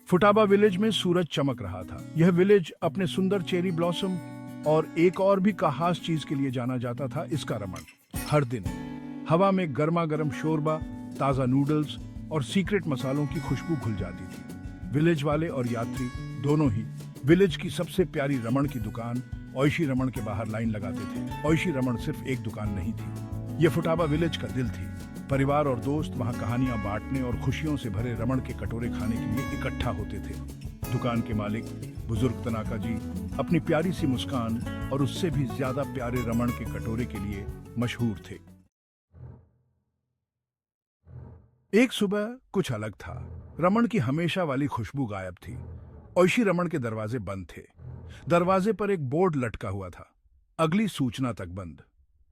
फुटाबा village में सूरज चमक रहा था। यह विलेज अपने सुंदर चेरी ब्लॉसम और एक और भी खास चीज के लिए जाना जाता था, इसका रमण। हर दिन हवा में गर्मा गर्म शोरबा, ताजा नूडल्स और सीक्रेट मसालों की खुशबू घुल जाती थी। विलेज वाले और यात्री दोनों ही विलेज की सबसे प्यारी रमण की दुकान ओइशी रमण के बाहर लाइन लगाते थे। ओइशी रमण सिर्फ एक दुकान नहीं थी, यह फुटाबा विलेज का दिल थी। परिवार और दोस्त वहां कहानियां बांटने और खुशियों से भरे रमण के कटोरे खाने के लिए इकट्ठा होते थे। दुकान के मालिक बुजुर्ग तनाका जी अपनी प्यारी सी मुस्कान और उससे भी ज्यादा प्यारे रमण के कटोरे के लिए मशहूर थे। एक सुबह कुछ अलग था। रमण की हमेशा वाली खुशबू गायब थी। ओइशी रमण के दरवाजे बंद थे। दरवाजे पर एक बोर्ड लटका हुआ था, अगली सूचना तक बंद।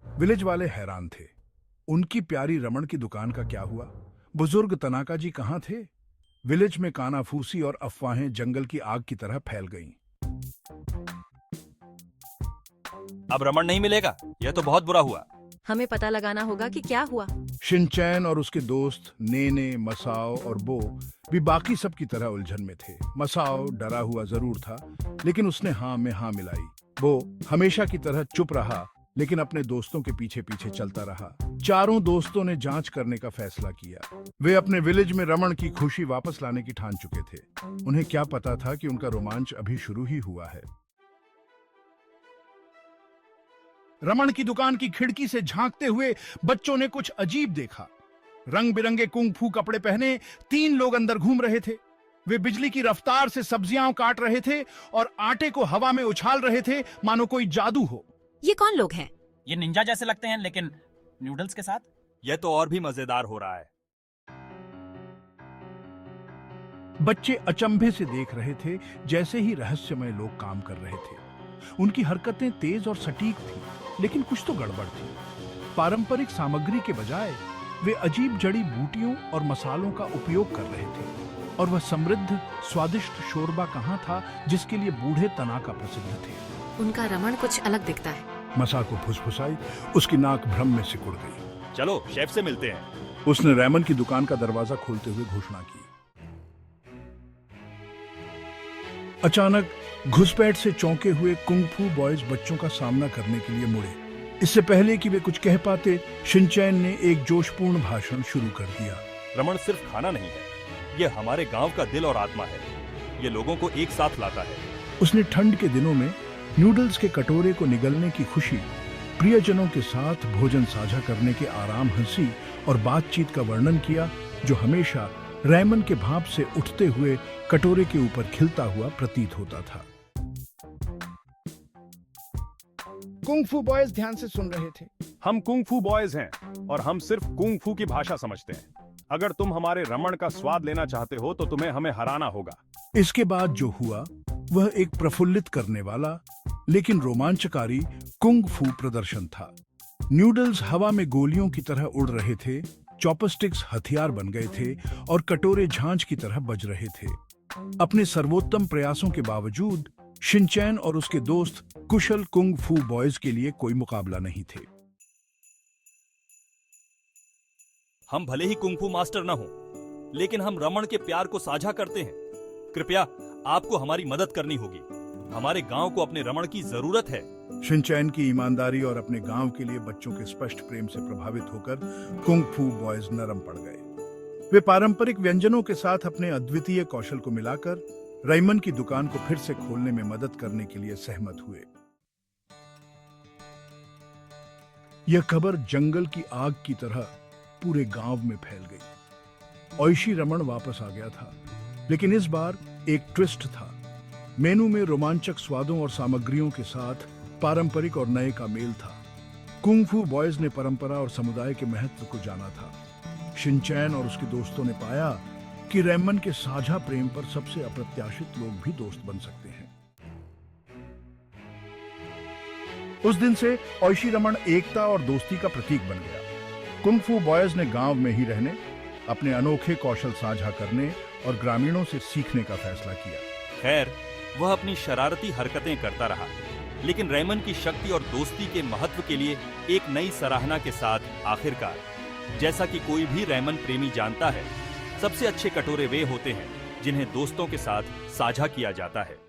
विलेज वाले हैरान थे। उनकी प्यारी रमण की दुकान का क्या हुआ? बुजुर्ग तनाका जी कहां थे? विलेज में कानाफूसी और अफवाहें जंगल की आग की तरह फैल गईं। अब रमण नहीं मिलेगा, यह तो बहुत बुरा हुआ। हमें पता लगाना होगा कि क्या हुआ। शिनचैन और उसके दोस्त नेने, मसाओ और बो भी बाकी सब की तरह उलझन में थे। मसाओ डरा हुआ जरूर था, लेकिन उसने हाँ में हाँ मिलाई। वो हमेशा की तरह चुप रहा, लेकिन अपने दोस्तों के पीछे पीछे चलता रहा। चारों दोस्तों ने जांच करने का फैसला किया। वे अपने विलेज में रमण की खुशी वापस लाने की ठान चुके थे। उन्हें क्या पता था कि उनका रोमांच अभी शुरू ही हुआ है। रमण की दुकान की खिड़की से झांकते हुए बच्चों ने कुछ अजीब देखा। रंग बिरंगे कुंग फू कपड़े पहने 3 लोग अंदर घूम रहे थे। वे बिजली की रफ्तार से सब्जियां काट रहे थे और आटे को हवा में उछाल रहे थे, मानो कोई जादू हो। ये कौन लोग हैं? ये निंजा जैसे लगते हैं, लेकिन नूडल्स के साथ। यह तो और भी मजेदार हो रहा है। बच्चे अचंभे से देख रहे थे, जैसे ही रहस्यमय लोग काम कर रहे थे। उनकी हरकतें तेज और सटीक थी, लेकिन कुछ तो गड़बड़ थी। पारंपरिक सामग्री के बजाय वे अजीब जड़ी बूटियों और मसालों का उपयोग कर रहे थे। और वह समृद्ध स्वादिष्ट शोरबा कहाँ था जिसके लिए बूढ़े तनाका प्रसिद्ध थे? उनका रमण कुछ अलग दिखता है। मसा को फुसफुसाई, उसकी नाक भ्रम में सिकुड़ गई। चलो शेफ से मिलते हैं। उसने रैमन की दुकान का दरवाजा खोलते हुए घोषणा की। अचानक घुसपैठ से चौंके हुए कुंग फू बॉयज बच्चों का सामना करने के लिए मुड़े। इससे पहले कि वे कुछ कह पाते, शिनचैन ने एक जोशपूर्ण भाषण शुरू कर दिया। रमण सिर्फ खाना नहीं है, यह हमारे गांव का दिल और आत्मा है। यह लोगों को एक साथ लाता है। उसने ठंड के दिनों में नूडल्स के कटोरे को निगलने की खुशी, प्रियजनों के साथ भोजन साझा करने के आराम, हंसी और बातचीत का वर्णन किया, जो हमेशा रैमन के भाप से उठते हुए कटोरे के ऊपर खिलता हुआ प्रतीत होता था। कुंग फू बॉयज ध्यान से सुन रहे थे। हम कुंग फू बॉयज हैं और हम सिर्फ कुंग फू की भाषा समझते हैं। अगर तुम हमारे रमण का स्वाद लेना चाहते हो तो तुम्हें हमें हराना होगा। इसके बाद जो हुआ वह एक प्रफुल्लित करने वाला लेकिन रोमांचकारी कुंग फू प्रदर्शन था। नूडल्स हवा में गोलियों की तरह उड़ रहे थे, चॉपस्टिक्स हथियार बन गए थे और कटोरे झांझ की तरह बज रहे थे। अपने सर्वोत्तम प्रयासों के बावजूद शिनचैन और उसके दोस्त कुशल कुंग फू बॉयज के लिए कोई मुकाबला नहीं थे। हम भले ही कुंग फू मास्टर न हो, लेकिन हम रमण के प्यार को साझा करते हैं। कृपया आपको हमारी मदद करनी होगी। हमारे गांव को अपने रमण की जरूरत है। शिनचैन की ईमानदारी और अपने गांव के लिए बच्चों के स्पष्ट प्रेम से प्रभावित होकर कुंग फू बॉयज नरम पड़ गए। वे पारंपरिक व्यंजनों के साथ अपने अद्वितीय कौशल को मिलाकर रैमन की दुकान को फिर से खोलने में मदद करने के लिए सहमत हुए। यह खबर जंगल की आग की तरह पूरे गांव में फैल गई। ओइशी रमण वापस आ गया था, लेकिन इस बार एक ट्विस्ट था। मेनू में रोमांचक स्वादों और सामग्रियों के साथ पारंपरिक और नए का मेल था। कुंग फू बॉयज ने परंपरा और समुदाय के महत्व को जाना था। शिनचैन और उसके दोस्तों ने पाया कि रैमन के साझा प्रेम पर सबसे अप्रत्याशित लोग भी दोस्त बन सकते हैं। उस दिन से ओइशी रमण एकता और दोस्ती का प्रतीक बन गया। कुंग फू बॉयज ने गांव में ही रहने, अपने अनोखे कौशल साझा करने और ग्रामीणों से सीखने का फैसला किया। खैर, वह अपनी शरारती हरकतें करता रहा, लेकिन रैमन की शक्ति और दोस्ती के महत्व के लिए एक नई सराहना के साथ आखिरकार, जैसा कि कोई भी रैमन प्रेमी जानता है, सबसे अच्छे कटोरे वे होते हैं जिन्हें दोस्तों के साथ साझा किया जाता है।